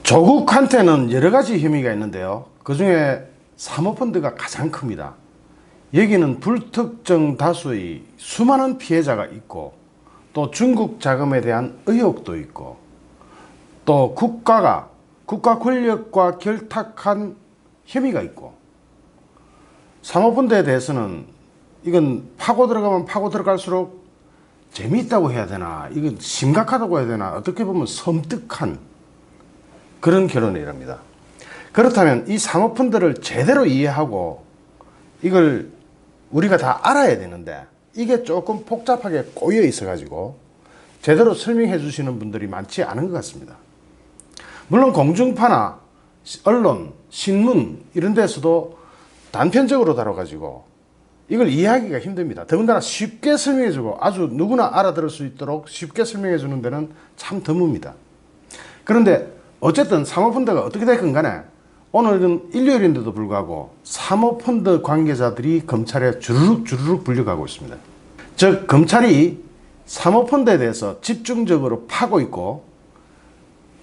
조국한테는 여러 가지 혐의가 있는데요. 그 중에 사모펀드가 가장 큽니다. 여기는 불특정 다수의 수많은 피해자가 있고, 또 중국 자금에 대한 의혹도 있고, 또 국가 권력과 결탁한 혐의가 있고, 사모펀드에 대해서는 이건 파고 들어가면 파고 들어갈수록 재미있다고 해야 되나, 이건 심각하다고 해야 되나, 어떻게 보면 섬뜩한 그런 결론이랍니다. 그렇다면 이 사모펀드를 제대로 이해하고 이걸 우리가 다 알아야 되는데, 이게 조금 복잡하게 꼬여 있어 가지고 제대로 설명해 주시는 분들이 많지 않은 것 같습니다. 물론 공중파나 언론, 신문 이런 데서도 단편적으로 다뤄 가지고 이걸 이해하기가 힘듭니다. 더군다나 쉽게 설명해 주고 아주 누구나 알아들을 수 있도록 쉽게 설명해 주는 데는 참 드뭅니다. 그런데 어쨌든 사모펀드가 어떻게 됐건 간에 오늘은 일요일인데도 불구하고 사모펀드 관계자들이 검찰에 주르륵 불려가고 있습니다. 즉, 검찰이 사모펀드에 대해서 집중적으로 파고 있고,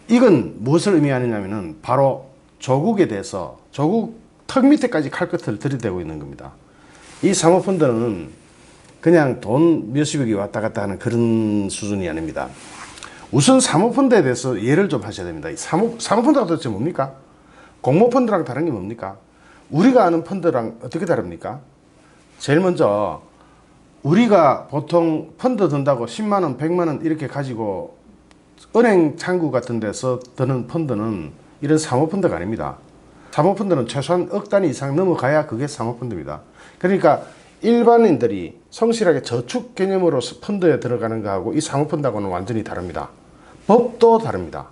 이건 무엇을 의미하느냐면은 바로 조국에 대해서 조국 턱 밑에까지 칼끝을 들이대고 있는 겁니다. 이 사모펀드는 그냥 돈 몇십억이 왔다 갔다 하는 그런 수준이 아닙니다. 우선 사모펀드에 대해서 이해를 좀 하셔야 됩니다. 사모펀드가 도대체 뭡니까? 공모펀드랑 다른 게 뭡니까? 우리가 아는 펀드랑 어떻게 다릅니까? 제일 먼저 우리가 보통 펀드 든다고 10만원, 100만원 이렇게 가지고 은행 창구 같은 데서 드는 펀드는 이런 사모펀드가 아닙니다. 사모펀드는 최소한 억 단위 이상 넘어가야 그게 사모펀드입니다. 그러니까 일반인들이 성실하게 저축 개념으로 펀드에 들어가는 거하고 이 사모펀드하고는 완전히 다릅니다. 법도 다릅니다.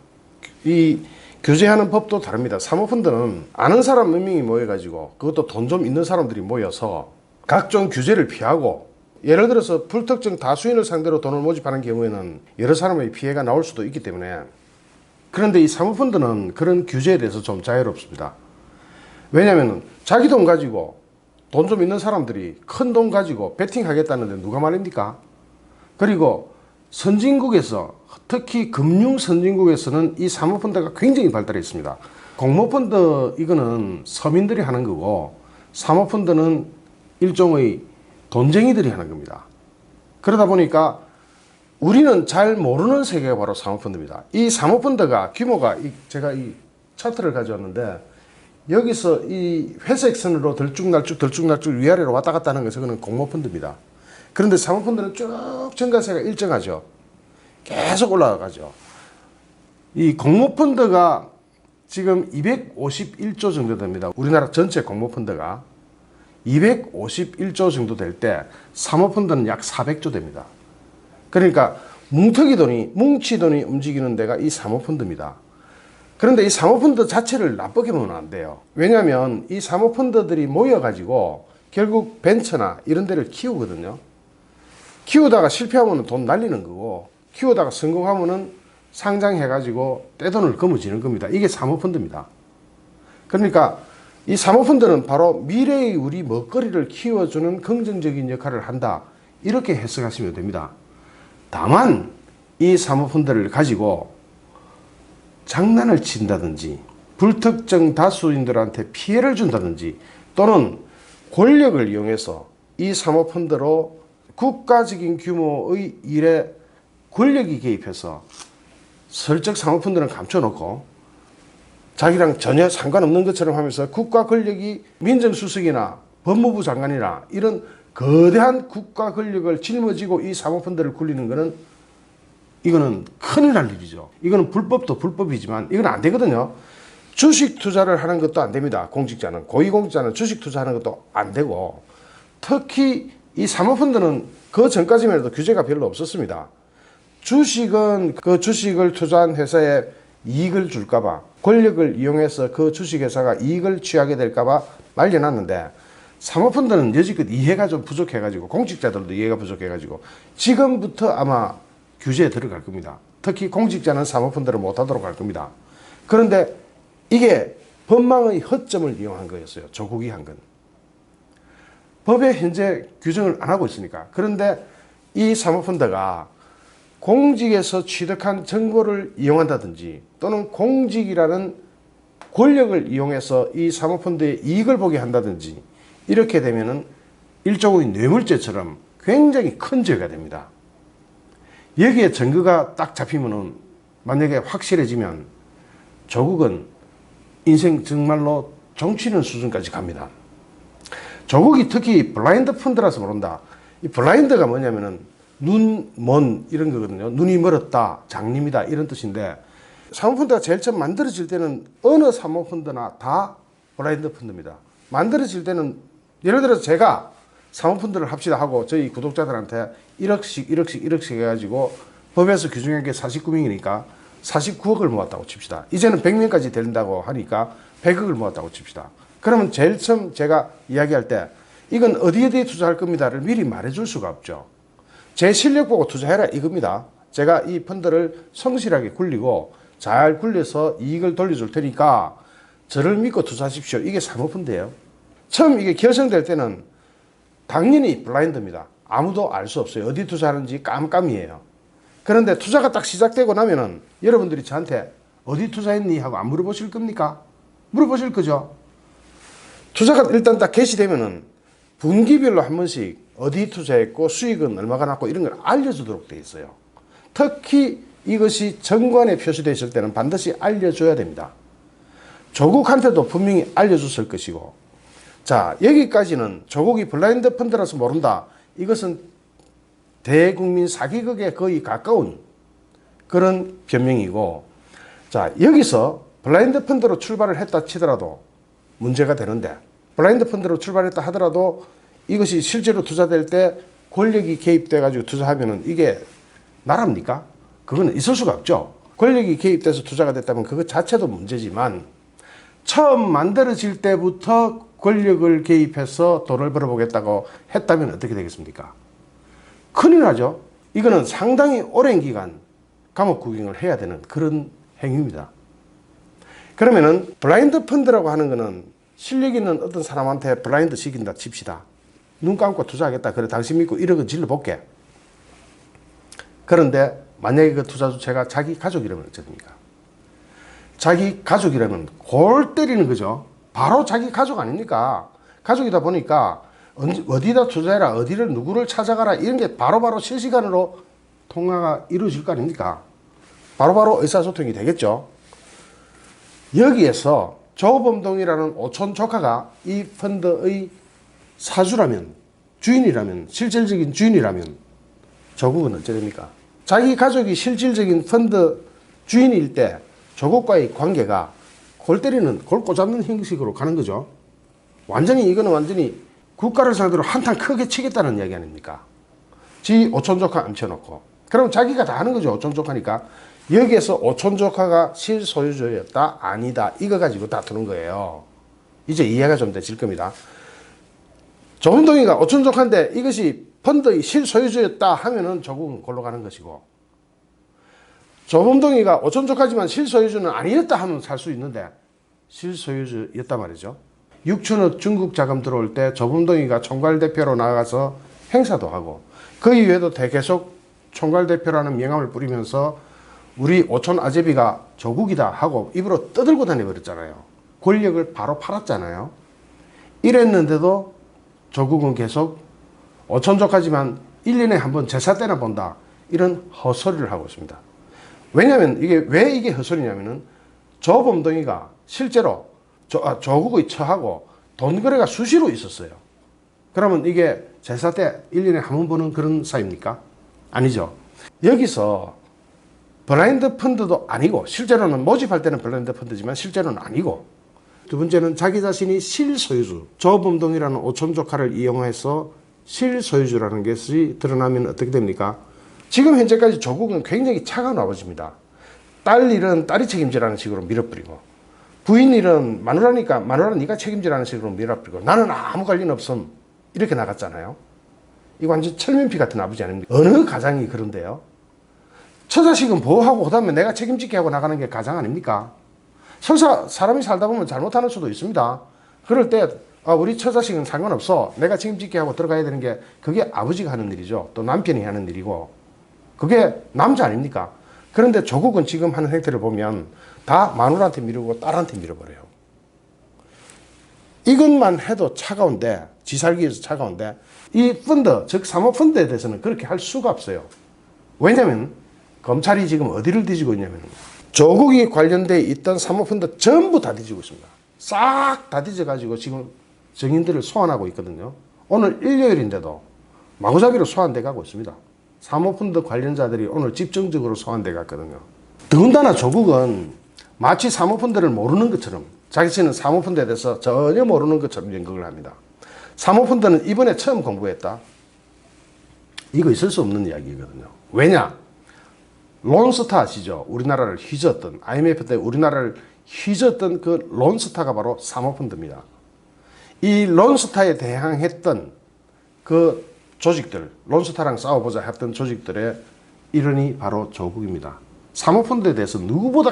이 규제하는 법도 다릅니다. 사모펀드는 아는 사람 몇 명이 모여가지고, 그것도 돈 좀 있는 사람들이 모여서 각종 규제를 피하고, 예를 들어서 불특정 다수인을 상대로 돈을 모집하는 경우에는 여러 사람의 피해가 나올 수도 있기 때문에, 그런데 이 사모펀드는 그런 규제에 대해서 좀 자유롭습니다. 왜냐하면 자기 돈 가지고 돈 좀 있는 사람들이 큰 돈 가지고 베팅하겠다는데 누가 말입니까? 그리고 선진국에서, 특히 금융 선진국에서는 이 사모펀드가 굉장히 발달해 있습니다. 공모펀드 이거는 서민들이 하는 거고, 사모펀드는 일종의 돈쟁이들이 하는 겁니다. 그러다 보니까 우리는 잘 모르는 세계가 바로 사모펀드입니다. 이 사모펀드가 규모가, 제가 이 차트를 가져왔는데, 여기서 이 회색 선으로 들쭉날쭉 위아래로 왔다 갔다 하는 것은 그건 공모펀드입니다. 그런데 사모펀드는 쭉 증가세가 일정하죠. 계속 올라가죠. 이 공모펀드가 지금 251조 정도 됩니다. 우리나라 전체 공모펀드가 251조 정도 될 때 사모펀드는 약 400조 됩니다. 그러니까 뭉치 돈이 움직이는 데가 이 사모펀드입니다. 그런데 이 사모펀드 자체를 나쁘게 보면 안 돼요. 왜냐하면 이 사모펀드들이 모여가지고 결국 벤처나 이런 데를 키우거든요. 키우다가 실패하면 돈 날리는 거고, 키우다가 성공하면 상장해가지고 떼돈을 거머쥐는 겁니다. 이게 사모펀드입니다. 그러니까 이 사모펀드는 바로 미래의 우리 먹거리를 키워주는 긍정적인 역할을 한다, 이렇게 해석하시면 됩니다. 다만 이 사모펀드를 가지고 장난을 친다든지 불특정 다수인들한테 피해를 준다든지, 또는 권력을 이용해서 이 사모펀드로 국가적인 규모의 일에 권력이 개입해서 슬쩍 사모펀드는 감춰놓고 자기랑 전혀 상관없는 것처럼 하면서 국가 권력이 민정수석이나 법무부 장관이나 이런 거대한 국가 권력을 짊어지고 이 사모펀드를 굴리는 것은, 이거는 큰일 날 일이죠. 이거는 불법도 불법이지만 이건 안 되거든요. 주식 투자를 하는 것도 안 됩니다. 공직자는, 고위공직자는 주식 투자하는 것도 안 되고, 특히 이 사모펀드는 그 전까지만 해도 규제가 별로 없었습니다. 주식은 그 주식을 투자한 회사에 이익을 줄까봐, 권력을 이용해서 그 주식회사가 이익을 취하게 될까봐 말려놨는데, 사모펀드는 여지껏 이해가 좀 부족해가지고, 공직자들도 이해가 부족해가지고 지금부터 아마 규제에 들어갈 겁니다. 특히 공직자는 사모펀드를 못하도록 할 겁니다. 그런데 이게 법망의 허점을 이용한 거였어요. 조국이 한 건. 법에 현재 규정을 안 하고 있으니까. 그런데 이 사모펀드가 공직에서 취득한 정보를 이용한다든지 또는 공직이라는 권력을 이용해서 이 사모펀드의 이익을 보게 한다든지 이렇게 되면은 일종의 뇌물죄처럼 굉장히 큰 죄가 됩니다. 여기에 증거가 딱 잡히면은 만약에 확실해지면 조국은 인생 정말로 정치는 수준까지 갑니다. 조국이 특히 블라인드 펀드라서 모른다. 이 블라인드가 뭐냐면은 눈, 먼 이런 거거든요. 눈이 멀었다, 장님이다 이런 뜻인데 사모펀드가 제일 처음 만들어질 때는 어느 사모펀드나 다 블라인드 펀드입니다. 만들어질 때는 예를 들어서 제가 사모펀드를 합시다 하고 저희 구독자들한테 1억씩 해가지고 법에서 규정한 게 49명이니까 49억을 모았다고 칩시다. 이제는 100명까지 된다고 하니까 100억을 모았다고 칩시다. 그러면 제일 처음 제가 이야기할 때 이건 어디에 투자할 겁니다를 미리 말해줄 수가 없죠. 제 실력 보고 투자해라 이겁니다. 제가 이 펀드를 성실하게 굴리고 잘 굴려서 이익을 돌려줄 테니까 저를 믿고 투자하십시오. 이게 사모펀드예요. 처음 이게 결성될 때는 당연히 블라인드입니다. 아무도 알 수 없어요. 어디 투자하는지 깜깜이에요. 그런데 투자가 딱 시작되고 나면은 여러분들이 저한테 어디 투자했니? 하고 안 물어보실 겁니까? 물어보실 거죠. 투자가 일단 딱 개시되면은 분기별로 한 번씩 어디 투자했고 수익은 얼마가 났고 이런 걸 알려주도록 되어 있어요. 특히 이것이 정관에 표시되어 있을 때는 반드시 알려줘야 됩니다. 조국한테도 분명히 알려줬을 것이고, 자, 여기까지는 조국이 블라인드 펀드라서 모른다. 이것은 대국민 사기극에 거의 가까운 그런 변명이고, 자, 여기서 블라인드 펀드로 출발을 했다 치더라도 문제가 되는데, 블라인드 펀드로 출발했다 하더라도 이것이 실제로 투자될 때 권력이 개입돼 가지고 투자하면은 이게 나랍니까? 그거는 있을 수가 없죠. 권력이 개입돼서 투자가 됐다면 그것 자체도 문제지만 처음 만들어질 때부터 권력을 개입해서 돈을 벌어보겠다고 했다면 어떻게 되겠습니까? 큰일 나죠. 이거는 상당히 오랜 기간 감옥 구경을 해야 되는 그런 행위입니다. 그러면은 블라인드 펀드라고 하는 거는 실력 있는 어떤 사람한테 블라인드 시킨다 칩시다. 눈 감고 투자하겠다. 그래 당신 믿고 1억은 질러볼게. 그런데 만약에 그 투자 주체가 자기 가족이라면 어쩌됩니까? 자기 가족이라면 골 때리는 거죠. 바로 자기 가족 아닙니까? 가족이다 보니까 어디다 투자해라, 어디를 누구를 찾아가라 이런 게 바로바로 실시간으로 통화가 이루어질 거 아닙니까? 바로바로 의사소통이 되겠죠. 여기에서 조범동이라는 오촌 조카가 이 펀드의 사주라면, 주인이라면, 실질적인 주인이라면 조국은 어찌 됩니까? 자기 가족이 실질적인 펀드 주인일 때 조국과의 관계가 골 때리는, 골 꽂잡는 형식으로 가는 거죠. 이거는 완전히 국가를 상대로 한탕 크게 치겠다는 이야기 아닙니까? 지 오촌 조카 앉혀놓고. 그럼 자기가 다 하는 거죠. 오촌 조카니까. 여기에서 오촌 조카가 실소유주였다? 아니다. 이거 가지고 다투는 거예요. 이제 이해가 좀 되실 겁니다. 조범동이가 오촌 조카인데 이것이 펀드의 실소유주였다 하면은 조국은 골로 가는 것이고, 조범동이가 오촌 조카지만 실소유주는 아니었다 하면 살 수 있는데 실소유주였단 말이죠. 6천억 중국 자금 들어올 때 조범동이가 총괄대표로 나가서 행사도 하고 그 이후에도 계속 총괄대표라는 명함을 뿌리면서 우리 오촌 아제비가 조국이다 하고 입으로 떠들고 다녀버렸잖아요. 권력을 바로 팔았잖아요. 이랬는데도 조국은 계속 오촌 조카지만 1년에 한 번 제사 때나 본다. 이런 헛소리를 하고 있습니다. 왜냐하면 왜 이게 헛소리냐면은 조범동이가 실제로 조국의 처하고 돈 거래가 수시로 있었어요. 그러면 이게 제사 때 1년에 한 번 보는 그런 사이입니까? 아니죠. 여기서 블라인드 펀드도 아니고, 실제로는 모집할 때는 블라인드 펀드지만 실제로는 아니고, 두 번째는 자기 자신이 실소유주, 조범동이라는 오촌 조카를 이용해서 실소유주라는 것이 드러나면 어떻게 됩니까? 지금 현재까지 조국은 굉장히 차가운 아버지입니다. 딸 일은 딸이 책임지라는 식으로 밀어버리고, 부인 일은 마누라니까 마누라 네가 책임지라는 식으로 밀어버리고, 나는 아무 관련 없음 이렇게 나갔잖아요. 이거 완전 철면피 같은 아버지 아닙니까? 어느 가장이 그런데요? 처자식은 보호하고 그다음에 내가 책임지게 하고 나가는 게 가장 아닙니까? 설사 사람이 살다 보면 잘못하는 수도 있습니다. 그럴 때 우리 처자식은 상관없어, 내가 책임지게 하고 들어가야 되는 게 그게 아버지가 하는 일이죠. 또 남편이 하는 일이고, 그게 남자 아닙니까? 그런데 조국은 지금 하는 행태를 보면 다 마누라한테 미루고 딸한테 밀어버려요. 이것만 해도 차가운데, 지 살기 위해서 차가운데, 이 펀드, 즉 사모펀드에 대해서는 그렇게 할 수가 없어요. 왜냐면 검찰이 지금 어디를 뒤지고 있냐면 조국이 관련돼 있던 사모펀드 전부 다 뒤지고 있습니다. 싹 다 뒤져가지고 지금 증인들을 소환하고 있거든요. 오늘 일요일인데도 마구잡이로 소환돼 가고 있습니다. 사모펀드 관련자들이 오늘 집중적으로 소환돼 갔거든요. 더군다나 조국은 마치 사모펀드를 모르는 것처럼 자신은 사모펀드에 대해서 전혀 모르는 것처럼 연극을 합니다. 사모펀드는 이번에 처음 공부했다. 이거 있을 수 없는 이야기거든요. 왜냐? 론스타 아시죠? 우리나라를 휘저었던, IMF 때 우리나라를 휘저었던 그 론스타가 바로 사모펀드입니다. 이 론스타에 대항했던 그 조직들, 론스타랑 싸워보자 했던 조직들의 일원이 바로 조국입니다. 사모펀드에 대해서 누구보다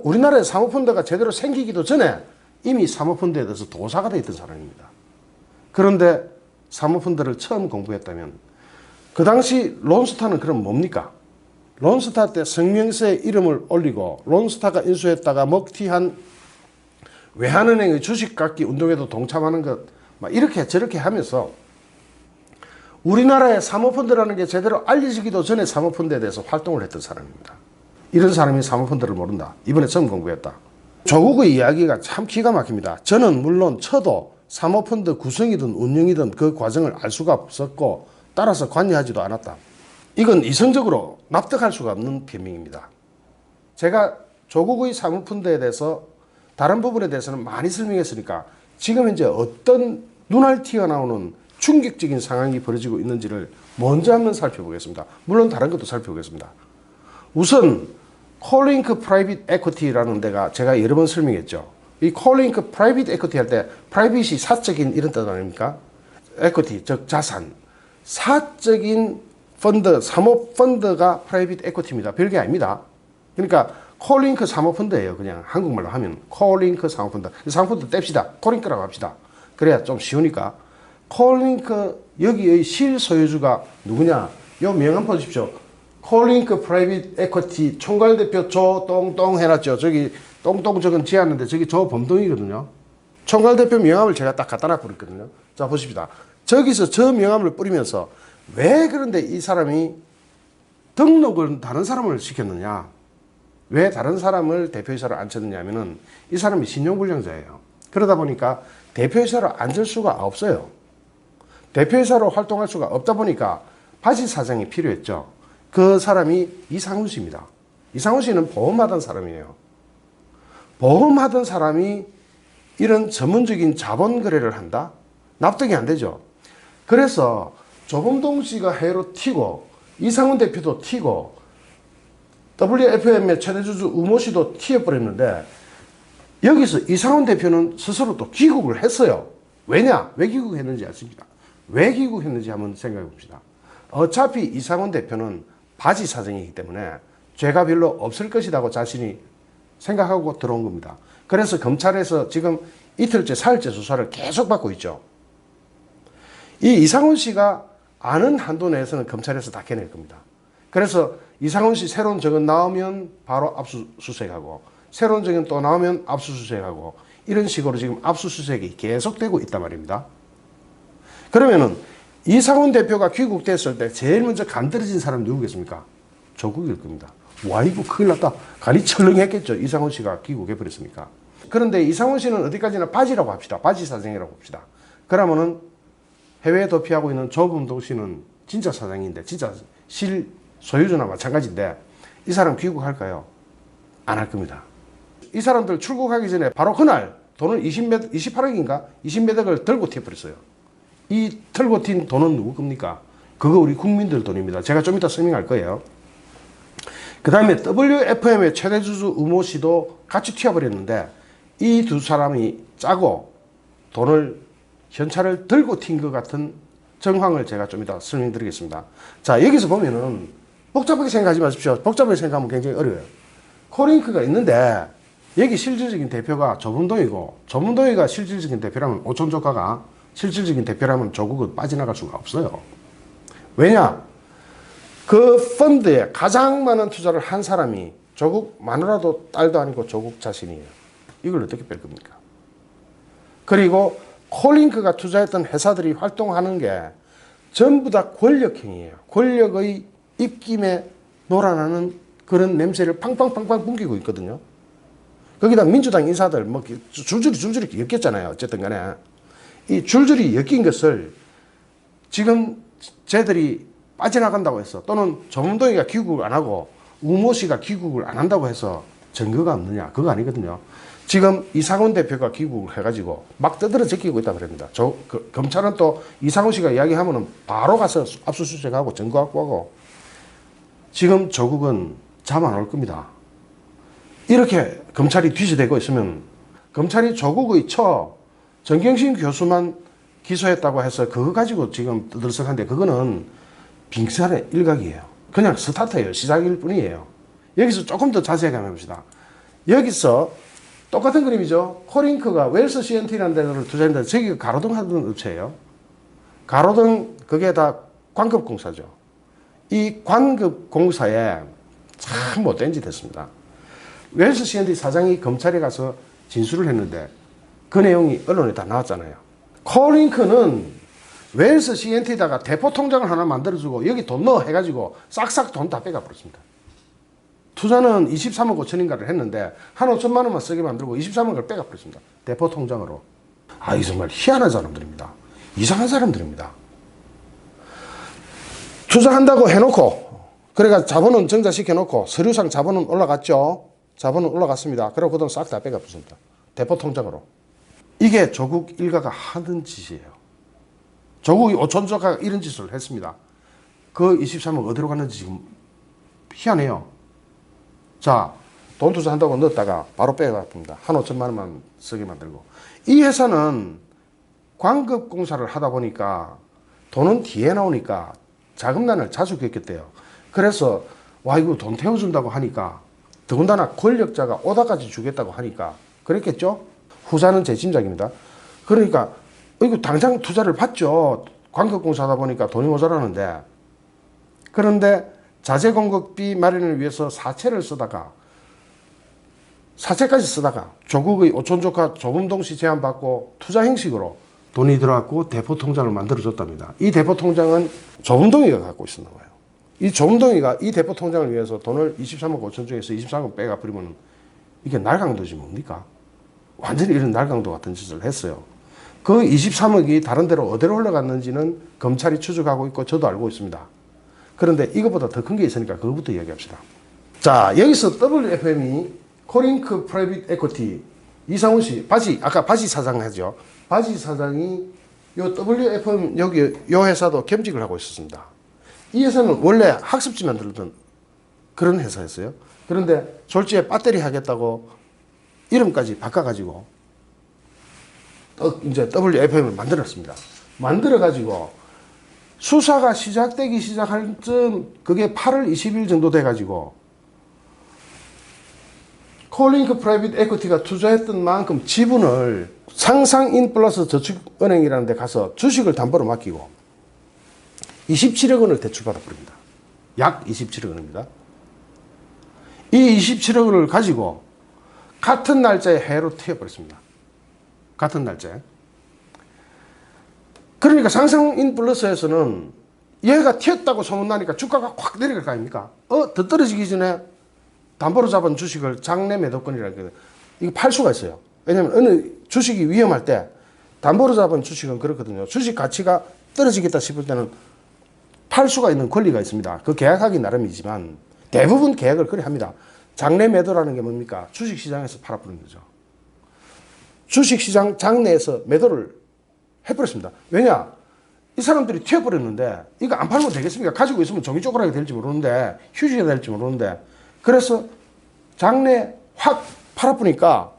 우리나라의 사모펀드가 제대로 생기기도 전에 이미 사모펀드에 대해서 도사가 되어 있던 사람입니다. 그런데 사모펀드를 처음 공부했다면 그 당시 론스타는 그럼 뭡니까? 론스타 때 성명서에 이름을 올리고 론스타가 인수했다가 먹튀한 외환은행의 주식 갖기 운동에도 동참하는 것 막 이렇게 저렇게 하면서 우리나라의 사모펀드라는 게 제대로 알려지기도 전에 사모펀드에 대해서 활동을 했던 사람입니다. 이런 사람이 사모펀드를 모른다. 이번에 처음 공부했다. 조국의 이야기가 참 기가 막힙니다. 저는 물론 쳐도 사모펀드 구성이든 운영이든 그 과정을 알 수가 없었고 따라서 관여하지도 않았다. 이건 이성적으로 납득할 수가 없는 변명입니다. 제가 조국의 사모펀드에 대해서 다른 부분에 대해서는 많이 설명했으니까 지금 현재 어떤 눈알 튀어나오는 충격적인 상황이 벌어지고 있는지를 먼저 한번 살펴보겠습니다. 물론 다른 것도 살펴보겠습니다. 우선 콜링크 프라이빗 에쿼티라는 데가 제가 여러 번 설명했죠. 이 콜링크 프라이빗 에쿼티 할 때 프라이빗이 사적인 이런 뜻 아닙니까? 에쿼티 즉 자산, 사적인 펀드, 사모펀드가 프라이빗 에쿼티입니다. 별게 아닙니다. 그러니까 콜링크 사모펀드예요. 그냥 한국말로 하면 콜링크 사모펀드. 사모펀드 뗍시다. 콜링크라고 합시다. 그래야 좀 쉬우니까. 콜링크 여기의 실소유주가 누구냐? 요 명함 보십시오. 콜링크 프라이빗 에쿼티 총괄대표 조똥똥 해놨죠. 저기 똥똥 적은 지었는데 저기 조범동이거든요. 총괄대표 명함을 제가 딱 갖다 놔버렸거든요. 자 보십시다. 저기서 저 명함을 뿌리면서 왜 그런데 이 사람이 등록을 다른 사람을 시켰느냐? 왜 다른 사람을 대표이사로 앉혔느냐 하면은 이 사람이 신용불량자예요. 그러다 보니까 대표이사로 앉을 수가 없어요. 대표이사로 활동할 수가 없다 보니까 바지 사장이 필요했죠. 그 사람이 이상훈 씨입니다. 이상훈 씨는 보험하던 사람이에요. 보험하던 사람이 이런 전문적인 자본 거래를 한다? 납득이 안 되죠. 그래서 조범동 씨가 해로 튀고 이상훈 대표도 튀고 WFM의 최대주주 우모 씨도 튀어버렸는데 여기서 이상훈 대표는 스스로 또 귀국을 했어요. 왜냐? 왜 귀국했는지 아십니까? 왜 귀국했는지 한번 생각해 봅시다. 어차피 이상훈 대표는 바지 사정이기 때문에 죄가 별로 없을 것이라고 자신이 생각하고 들어온 겁니다. 그래서 검찰에서 지금 이틀째, 사흘째 수사를 계속 받고 있죠. 이 이상훈 씨가 아는 한도 내에서는 검찰에서 다 캐낼 겁니다. 그래서 이상훈 씨 새로운 증언 나오면 바로 압수수색하고 새로운 증언 또 나오면 압수수색하고 이런 식으로 지금 압수수색이 계속되고 있단 말입니다. 그러면은 이상훈 대표가 귀국됐을 때 제일 먼저 간 떨어진 사람이 누구겠습니까? 조국일 겁니다. 와 이거 큰일 났다. 간이 철렁했겠죠. 이상훈 씨가 귀국해버렸으니까. 그런데 이상훈 씨는 어디까지나 바지라고 합시다. 바지 사장이라고 봅시다. 그러면은 해외에 도피하고 있는 조범동 씨는 진짜 사장인데 진짜 실소유주나 마찬가지인데 이 사람 귀국할까요? 안 할 겁니다. 이 사람들 출국하기 전에 바로 그날 돈을 28억인가 20몇 억을 들고 튀어버렸어요. 이 털고 튄 돈은 누구 겁니까? 그거 우리 국민들 돈입니다. 제가 좀 이따 설명할 거예요. 그 다음에 WFM의 최대주주 우모 씨도 같이 튀어버렸는데 이 두 사람이 짜고 돈을 현찰을 들고 튄 것 같은 정황을 제가 좀 이따 설명드리겠습니다. 자 여기서 보면은 복잡하게 생각하지 마십시오. 복잡하게 생각하면 굉장히 어려워요. 콜링크가 있는데 여기 실질적인 대표가 조범동이고 조범동이가 실질적인 대표라면 오촌 조카가 실질적인 대표라면 조국은 빠져나갈 수가 없어요. 왜냐? 그 펀드에 가장 많은 투자를 한 사람이 조국 마누라도 딸도 아니고 조국 자신이에요. 이걸 어떻게 뺄 겁니까? 그리고 콜링크가 투자했던 회사들이 활동하는 게 전부 다 권력행위예요. 권력의 입김에 놀아나는 그런 냄새를 팡팡팡팡 풍기고 있거든요. 거기다 민주당 인사들 뭐 줄줄이 엮였잖아요. 어쨌든 간에 이 줄줄이 엮인 것을 지금 쟤들이 빠져나간다고 해서 또는 정동희가 귀국을 안 하고 우모 씨가 귀국을 안 한다고 해서 증거가 없느냐? 그거 아니거든요. 지금 이상훈 대표가 귀국을 해가지고 막 떠들어 제끼고 있다고 그럽니다. 검찰은 또 이상훈 씨가 이야기하면은 바로 가서 압수수색하고 증거 갖고 하고 지금 조국은 잠 안 올 겁니다. 이렇게 검찰이 뒤지대고 있으면 검찰이 조국의 정경심 교수만 기소했다고 해서 그거 가지고 지금 떠들썩한데 그거는 빙산의 일각이에요. 그냥 스타트예요. 시작일 뿐이에요. 여기서 조금 더 자세하게 한번 해봅시다. 여기서 똑같은 그림이죠. 콜링크가 웰스 CNT라는 데를 투자했는데 저기 가로등 하던 업체예요. 가로등 그게 다 광급공사죠. 이 광급공사에 참 못된 짓 했습니다. 웰스 CNT 사장이 검찰에 가서 진술을 했는데 그 내용이 언론에 다 나왔잖아요. 콜링크는 웰스 CNT에다가 대포 통장을 하나 만들어주고 여기 돈 넣어 해가지고 싹싹 돈 다 빼가 버렸습니다. 투자는 23억 5천인가를 했는데 한 5천만 원만 쓰게 만들고 23억을 빼가 버렸습니다. 대포 통장으로. 아, 이 정말 희한한 사람들입니다. 이상한 사람들입니다. 투자한다고 해놓고 그러니까 자본은 증자시켜놓고 서류상 자본은 올라갔죠. 자본은 올라갔습니다. 그리고 그 돈 싹 다 빼가 버렸습니다. 대포 통장으로. 이게 조국 일가가 하는 짓이에요. 조국이 오촌조가 이런 짓을 했습니다. 그 23억 어디로 갔는지 지금 희한해요. 자, 돈 투자한다고 넣었다가 바로 빼갑니다. 한 5천만 원만 쓰게 만들고. 이 회사는 광급공사를 하다 보니까 돈은 뒤에 나오니까 자금난을 자주 겪겠대요. 그래서 와 이거 돈 태워준다고 하니까 더군다나 권력자가 오다까지 주겠다고 하니까 그랬겠죠? 후자는 제 짐작입니다. 그러니까 이거 당장 투자를 받죠. 광급공사 하다 보니까 돈이 모자라는데 그런데 자재공급비 마련을 위해서 사채를 쓰다가 사채까지 쓰다가 조국의 오촌조카 조범동씨 제안받고 투자 형식으로 돈이 들어갔고 대포통장을 만들어줬답니다. 이 대포통장은 조범동이가 갖고 있었나 봐요. 이 조범동이가 이 대포통장을 위해서 돈을 23억 5천 중에서 23억 빼가 버리면 이게 날강도지 뭡니까? 완전히 이런 날강도 같은 짓을 했어요. 그 23억이 다른 데로 어디로 흘러갔는지는 검찰이 추적하고 있고 저도 알고 있습니다. 그런데 이것보다 더 큰 게 있으니까 그거부터 이야기합시다. 자, 여기서 WFM이 콜링크 프라이빗 에쿼티 이상훈 씨, 아까 바지 사장 하죠. 바지 사장이 요 WFM 여기 요 회사도 겸직을 하고 있었습니다. 이 회사는 원래 학습지 만들던 그런 회사였어요. 그런데 졸지에 배터리 하겠다고 이름까지 바꿔가지고 이제 WFM을 만들었습니다. 만들어가지고 수사가 시작되기 시작할 쯤 그게 8월 20일 정도 돼가지고 콜링크 프라이빗 에쿼티가 투자했던 만큼 지분을 상상인 플러스 저축은행이라는 데 가서 주식을 담보로 맡기고 27억 원을 대출받아 버립니다. 약 27억 원입니다. 이 27억 원을 가지고 같은 날짜에 해외로 튀어버렸습니다. 같은 날짜에. 그러니까 상상인 플러스에서는 얘가 튀었다고 소문나니까 주가가 확 내려갈 거 아닙니까? 더 떨어지기 전에 담보로 잡은 주식을 장내 매도권이라는 게 이거 팔 수가 있어요. 왜냐하면 어느 주식이 위험할 때 담보로 잡은 주식은 그렇거든요. 주식 가치가 떨어지겠다 싶을 때는 팔 수가 있는 권리가 있습니다. 그 계약하기 나름이지만 대부분 계약을 그래 합니다. 장내 매도라는 게 뭡니까? 주식시장에서 팔아버리는 거죠. 주식시장 장내에서 매도를 해버렸습니다. 왜냐? 이 사람들이 튀어버렸는데 이거 안 팔면 되겠습니까? 가지고 있으면 종이 쪼그라게 될지 모르는데 휴지가 될지 모르는데 그래서 장내 확 팔아버리니까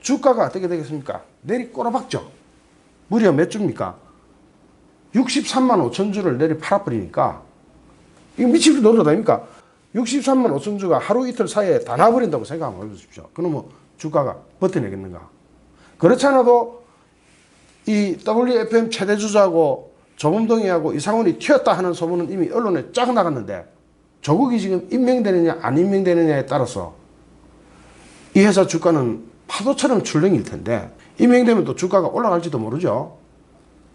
주가가 어떻게 되겠습니까? 내리 꼬라박죠. 무려 몇 주입니까? 63만 5천 주를 내리 팔아버리니까 이거 미치게 놀라다니까 63만 5천 주가 하루 이틀 사이에 다 나버린다고 생각 한번 해보십시오. 그러면 주가가 버텨내겠는가? 그렇지 않아도 이 WFM 최대 주자고 조범동이하고 이상훈이 튀었다 하는 소문은 이미 언론에 쫙 나갔는데 조국이 지금 임명되느냐 안 임명되느냐에 따라서 이 회사 주가는 파도처럼 출렁일 텐데 임명되면 또 주가가 올라갈지도 모르죠.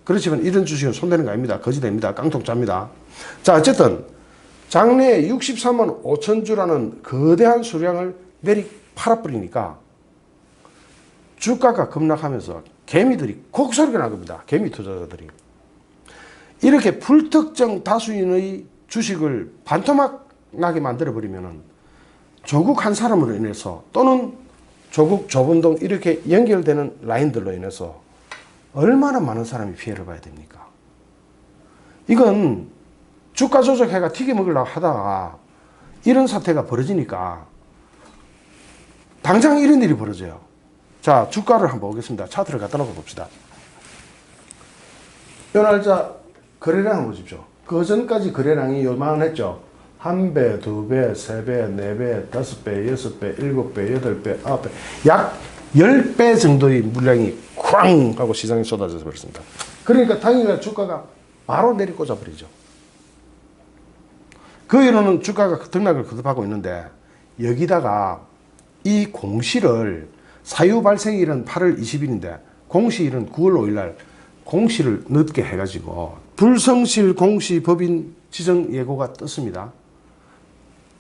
그렇지만 이런 주식은 손대는 거 아닙니다. 거지됩니다. 깡통짜입니다. 자, 어쨌든 장래에 63만 5천 주라는 거대한 수량을 내리 팔아버리니까 주가가 급락하면서 개미들이 곡소리가 난 겁니다. 개미 투자자들이. 이렇게 불특정 다수인의 주식을 반토막 나게 만들어버리면 조국 한 사람으로 인해서 또는 조국, 조범동 이렇게 연결되는 라인들로 인해서 얼마나 많은 사람이 피해를 봐야 됩니까? 이건 주가 조작해가 튀겨 먹으려고 하다가 이런 사태가 벌어지니까 당장 이런 일이 벌어져요. 자, 주가를 한번 보겠습니다. 차트를 갖다 놓고 봅시다. 요 날짜 거래량 한번 보십시오. 그 전까지 거래량이 요만했죠. 1배, 2배, 3배, 4배, 5배, 6배, 7배, 8배, 9배 약 10배 정도의 물량이 쾅 하고 시장에 쏟아져서 버렸습니다. 그러니까 당일날 주가가 바로 내리꽂아 버리죠. 그 이유는 주가가 등락을 거듭하고 있는데 여기다가 이 공시를 사유 발생일은 8월 20일인데 공시일은 9월 5일날 공시를 늦게 해가지고 불성실 공시 법인 지정 예고가 떴습니다.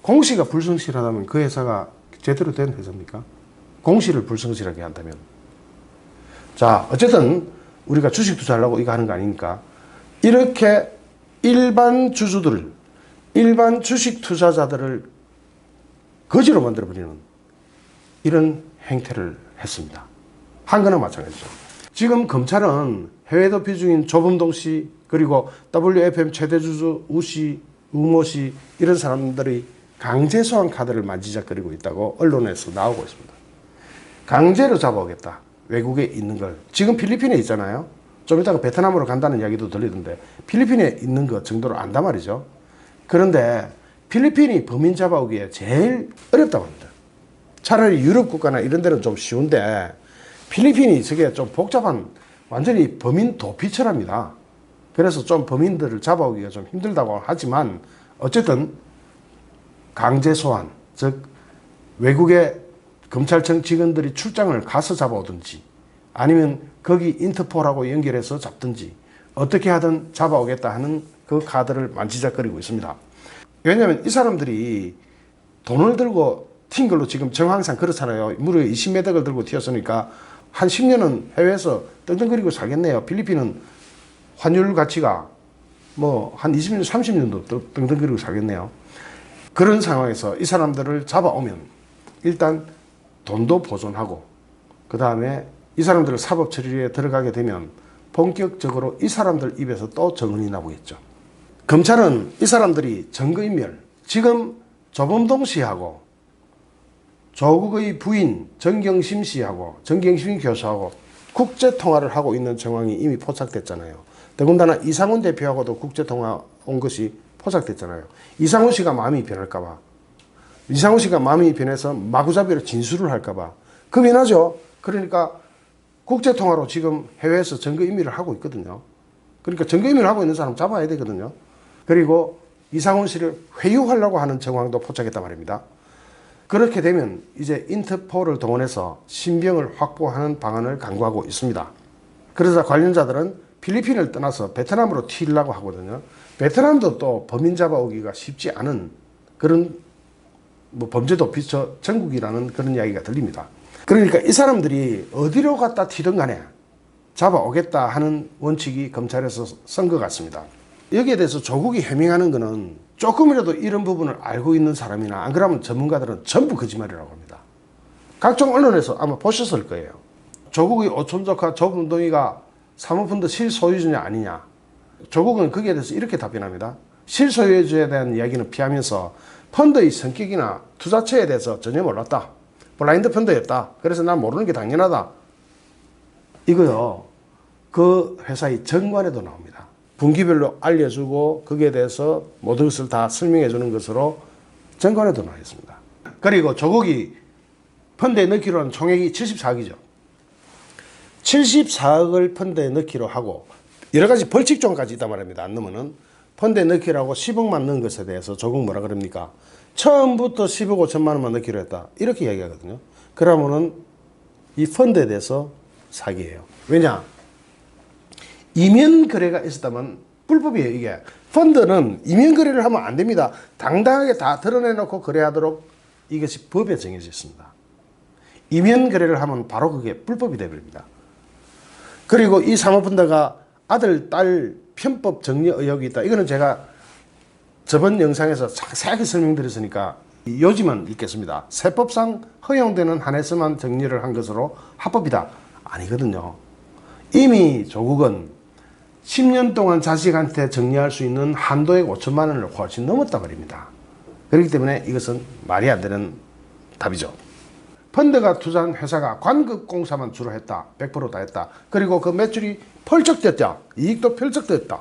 공시가 불성실하다면 그 회사가 제대로 된 회사입니까? 공시를 불성실하게 한다면. 자, 어쨌든 우리가 주식 투자하려고 이거 하는 거 아니니까 이렇게 일반 주주들, 일반 주식 투자자들을 거지로 만들어버리는 이런 행태를 했습니다. 한 거나 마찬가지죠. 지금 검찰은 해외 도피 중인 조범동 씨 그리고 WFM 최대 주주 우 씨, 우모 씨 이런 사람들이 강제 소환 카드를 만지작거리고 있다고 언론에서 나오고 있습니다. 강제로 잡아오겠다. 외국에 있는 걸. 지금 필리핀에 있잖아요. 좀 이따가 베트남으로 간다는 이야기도 들리던데 필리핀에 있는 것 정도로 안단 말이죠. 그런데 필리핀이 범인 잡아오기에 제일 어렵다고 합니다. 차라리 유럽 국가나 이런 데는 좀 쉬운데 필리핀이 저게 좀 복잡한 완전히 범인 도피처랍니다. 그래서 좀 범인들을 잡아오기가 좀 힘들다고 하지만 어쨌든 강제 소환, 즉 외국의 검찰청 직원들이 출장을 가서 잡아오든지 아니면 거기 인터폴하고 연결해서 잡든지 어떻게 하든 잡아오겠다 하는 그 카드를 만지작거리고 있습니다. 왜냐하면 이 사람들이 돈을 들고 튄 걸로 지금 정황상 그렇잖아요. 무려 20매덕을 들고 튀었으니까 한 10년은 해외에서 떵떵거리고 살겠네요. 필리핀은 환율 가치가 뭐 한 20년, 30년도 떵떵거리고 살겠네요. 그런 상황에서 이 사람들을 잡아오면 일단 돈도 보존하고 그 다음에 이 사람들을 사법 처리에 들어가게 되면 본격적으로 이 사람들 입에서 또 정은이 나오겠죠. 검찰은 이 사람들이 증거인멸, 지금 조범동 씨하고 조국의 부인 정경심 씨하고 정경심 교수하고 국제통화를 하고 있는 정황이 이미 포착됐잖아요. 더군다나 이상훈 대표하고도 국제통화 온 것이 포착됐잖아요. 이상훈 씨가 마음이 변할까봐. 이상훈 씨가 마음이 변해서 마구잡이로 진술을 할까봐. 겁이나죠. 그러니까 국제통화로 지금 해외에서 증거인멸을 하고 있거든요. 그러니까 증거인멸을 하고 있는 사람 잡아야 되거든요. 그리고 이상훈 씨를 회유하려고 하는 정황도 포착했단 말입니다. 그렇게 되면 이제 인터폴을 동원해서 신병을 확보하는 방안을 강구하고 있습니다. 그래서 관련자들은 필리핀을 떠나서 베트남으로 튀려고 하거든요. 베트남도 또 범인 잡아오기가 쉽지 않은 그런 뭐 범죄도 비처 전국이라는 그런 이야기가 들립니다. 그러니까 이 사람들이 어디로 갔다 튀든 간에 잡아오겠다 하는 원칙이 검찰에서 쓴 것 같습니다. 여기에 대해서 조국이 해명하는 것은 조금이라도 이런 부분을 알고 있는 사람이나 안 그러면 전문가들은 전부 거짓말이라고 합니다. 각종 언론에서 아마 보셨을 거예요. 조국의 오촌조카 조범동이가 사모펀드 실소유주냐 아니냐. 조국은 거기에 대해서 이렇게 답변합니다. 실소유주에 대한 이야기는 피하면서 펀드의 성격이나 투자처에 대해서 전혀 몰랐다. 블라인드 펀드였다. 그래서 난 모르는 게 당연하다. 이거요. 그 회사의 정관에도 나옵니다. 분기별로 알려주고 거기에 대해서 모든 것을 다 설명해 주는 것으로 정관에도 나와 있습니다. 그리고 조국이 펀드에 넣기로 한 총액이 74억이죠. 74억을 펀드에 넣기로 하고 여러 가지 벌칙종까지 있단 말입니다. 안 넣으면은 펀드에 넣기라고 10억만 넣은 것에 대해서 조국 뭐라 그럽니까? 처음부터 10억 5천만 원만 넣기로 했다. 이렇게 이야기하거든요. 그러면은 이 펀드에 대해서 사기예요. 왜냐? 이면 거래가 있었다면 불법이에요. 이게 펀드는 이면 거래를 하면 안 됩니다. 당당하게 다 드러내놓고 거래하도록 이것이 법에 정해져 있습니다. 이면 거래를 하면 바로 그게 불법이 되버립니다. 그리고 이 사모펀드가 아들, 딸 편법 정리 의혹이 있다. 이거는 제가 저번 영상에서 자세하게 설명드렸으니까 요지만 읽겠습니다. 세법상 허용되는 한에서만 정리를 한 것으로 합법이다. 아니거든요. 이미 조국은 10년 동안 자식한테 정리할 수 있는 한도액 5천만 원을 훨씬 넘었단 말입니다. 그렇기 때문에 이것은 말이 안 되는 답이죠. 펀드가 투자한 회사가 관급공사만 주로 했다. 100% 다 했다. 그리고 그 매출이 펄쩍됐다. 이익도 펄쩍됐다.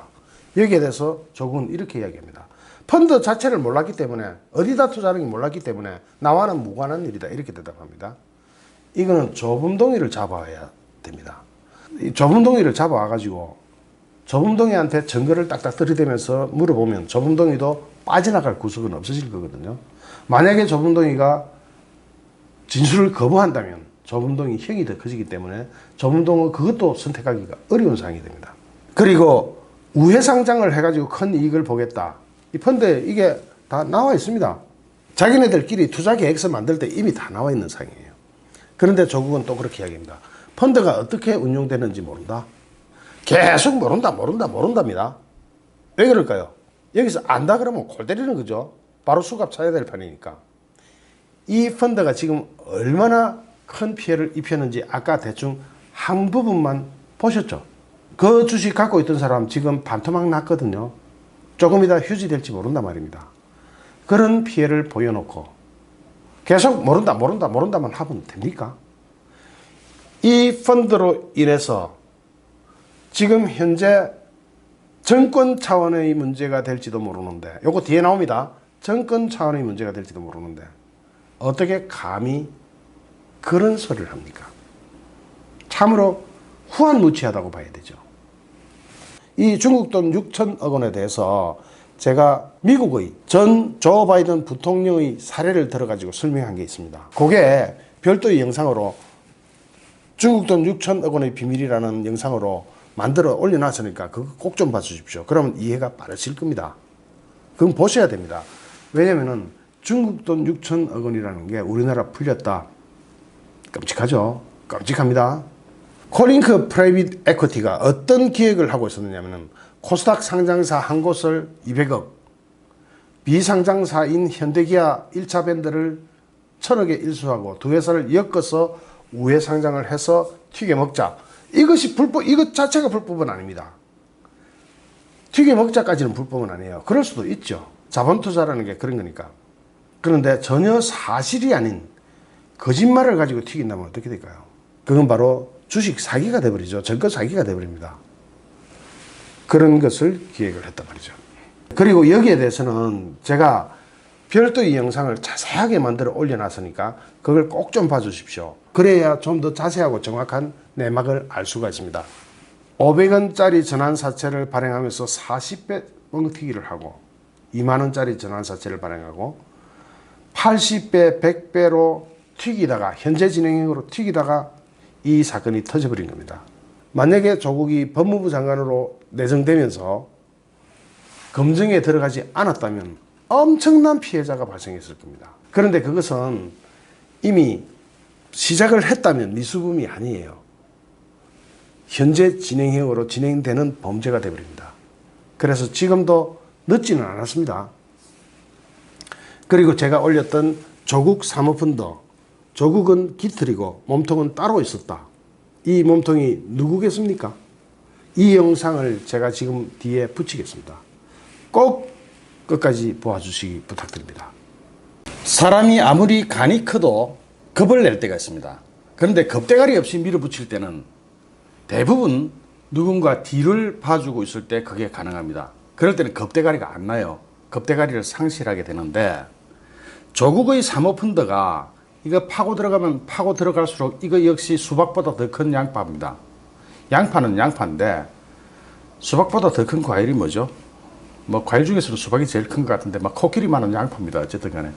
여기에 대해서 조국은 이렇게 이야기합니다. 펀드 자체를 몰랐기 때문에 어디다 투자하는지 몰랐기 때문에 나와는 무관한 일이다. 이렇게 대답합니다. 이거는 조범동의를 잡아야 됩니다. 이 조범동의를 잡아와가지고 조범동의한테 증거를 딱딱 들이대면서 물어보면 조범동의도 빠져나갈 구석은 없어질 거거든요. 만약에 조범동의가 진술을 거부한다면 조범동의 형이 더 커지기 때문에 조범동은 그것도 선택하기가 어려운 상황이 됩니다. 그리고 우회상장을 해가지고 큰 이익을 보겠다. 이 펀드에 이게 다 나와 있습니다. 자기네들끼리 투자 계획서 만들 때 이미 다 나와 있는 상황이에요. 그런데 조국은 또 그렇게 이야기합니다. 펀드가 어떻게 운용되는지 모른다. 계속 모른답니다. 왜 그럴까요? 여기서 안다 그러면 골 때리는 거죠. 바로 수갑 차야 될 판이니까. 이 펀드가 지금 얼마나 큰 피해를 입혔는지 아까 대충 한 부분만 보셨죠. 그 주식 갖고 있던 사람 지금 반토막 났거든요. 조금 이따 휴지 될지 모른단 말입니다. 그런 피해를 보여놓고 계속 모른다만 하면 됩니까? 이 펀드로 인해서 지금 현재 정권 차원의 문제가 될지도 모르는데, 요거 뒤에 나옵니다. 정권 차원의 문제가 될지도 모르는데 어떻게 감히 그런 소리를 합니까? 참으로 후한무치하다고 봐야 되죠. 이 중국 돈 6천억 원에 대해서 제가 미국의 전 조 바이든 부통령의 사례를 들어가지고 설명한 게 있습니다. 그게 별도의 영상으로 중국 돈 6천억 원의 비밀이라는 영상으로 만들어 올려놨으니까 그거 꼭 좀 봐주십시오. 그러면 이해가 빠르실 겁니다. 그럼 보셔야 됩니다. 왜냐면은 중국 돈 6천억 원이라는 게 우리나라 풀렸다. 끔찍하죠. 끔찍합니다. 코링크 프라이빗 에쿼티가 어떤 기획을 하고 있었느냐면은 코스닥 상장사 한 곳을 200억, 비상장사인 현대기아 1차 밴드를 1000억에 일수하고 두 회사를 엮어서 우회 상장을 해서 튀겨 먹자. 이것이 불법, 이것 자체가 불법은 아닙니다. 튀겨 먹자까지는 불법은 아니에요. 그럴 수도 있죠. 자본 투자라는 게 그런 거니까. 그런데 전혀 사실이 아닌 거짓말을 가지고 튀긴다면 어떻게 될까요? 그건 바로 주식 사기가 돼버리죠. 증권 사기가 돼버립니다. 그런 것을 기획을 했단 말이죠. 그리고 여기에 대해서는 제가 별도의 영상을 자세하게 만들어 올려놨으니까 그걸 꼭 좀 봐주십시오. 그래야 좀 더 자세하고 정확한 내막을 알 수가 있습니다. 500원짜리 전환사채를 발행하면서 40배 뻥튀기를 하고 2만원짜리 전환사채를 발행하고 80배, 100배로 튀기다가 현재 진행형으로 튀기다가 이 사건이 터져버린 겁니다. 만약에 조국이 법무부 장관으로 내정되면서 검증에 들어가지 않았다면 엄청난 피해자가 발생했을 겁니다. 그런데 그것은 이미 시작을 했다면 미수범이 아니에요. 현재 진행형으로 진행되는 범죄가 되어버립니다. 그래서 지금도 늦지는 않았습니다. 그리고 제가 올렸던 조국 사모펀드, 조국은 깃털이고 몸통은 따로 있었다. 이 몸통이 누구겠습니까? 이 영상을 제가 지금 뒤에 붙이겠습니다. 꼭 끝까지 보아주시기 부탁드립니다. 사람이 아무리 간이 커도 겁을 낼 때가 있습니다. 그런데 겁대가리 없이 밀어붙일 때는 대부분 누군가 뒤를 봐주고 있을 때 그게 가능합니다. 그럴 때는 겁대가리가 안 나요. 겁대가리를 상실하게 되는데 조국의 사모펀드가 이거 파고 들어가면 파고 들어갈수록 이거 역시 수박보다 더 큰 양파입니다. 양파는 양파인데 수박보다 더 큰 과일이 뭐죠? 뭐 과일 중에서도 수박이 제일 큰 것 같은데 막 코끼리만한 양파입니다. 어쨌든 간에.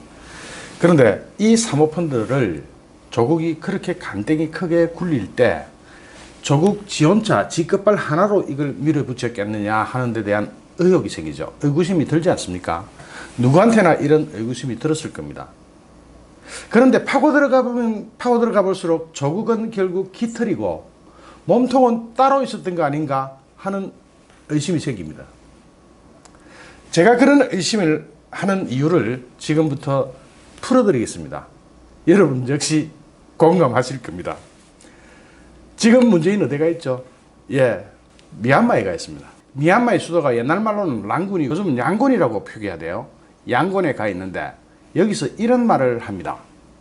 그런데 이 사모펀드를 조국이 그렇게 간땡이 크게 굴릴 때 조국 지 혼자 지 끝발 하나로 이걸 밀어붙였겠느냐 하는 데 대한 의혹이 생기죠. 의구심이 들지 않습니까? 누구한테나 이런 의구심이 들었을 겁니다. 그런데 파고 들어가 볼수록 조국은 결국 깃털이고 몸통은 따로 있었던 거 아닌가 하는 의심이 생깁니다. 제가 그런 의심을 하는 이유를 지금부터 풀어드리겠습니다. 여러분 역시 공감하실 겁니다. 지금 문재인 어디가 있죠? 예, 미얀마에 가 있습니다. 미얀마의 수도가 옛날 말로는 랑군이, 요즘은 양곤이라고 표기해야 돼요. 양곤에 가 있는데 여기서 이런 말을 합니다.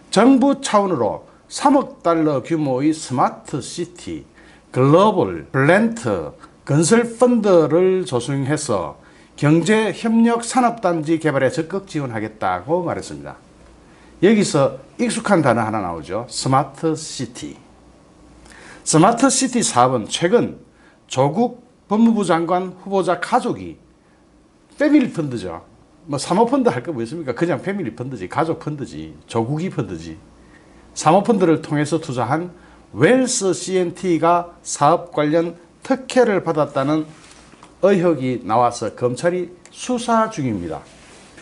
정부 차원으로 3억 달러 규모의 스마트 시티, 글로벌 플랜트, 건설 펀드를 조성해서 경제협력 산업단지 개발에 적극 지원하겠다고 말했습니다. 여기서 익숙한 단어 하나 나오죠. 스마트 시티. 스마트 시티 사업은 최근 조국 법무부 장관 후보자 가족이 패밀리 펀드죠. 뭐 사모펀드 할 거 뭐 있습니까? 그냥 패밀리 펀드지, 가족 펀드지, 조국이 펀드지. 사모펀드를 통해서 투자한 웰스 CNT가 사업 관련 특혜를 받았다는 의혹이 나와서 검찰이 수사 중입니다.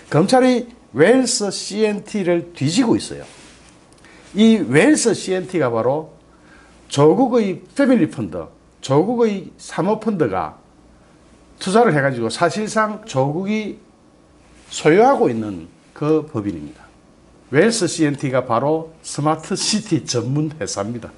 검찰이 웰스 CNT를 뒤지고 있어요. 이 웰스 CNT가 바로 조국의 패밀리 펀드, 조국의 사모펀드가 투자를 해가지고 사실상 조국이 소유하고 있는 그 법인입니다. 웰스 CNT가 바로 스마트 시티 전문 회사입니다.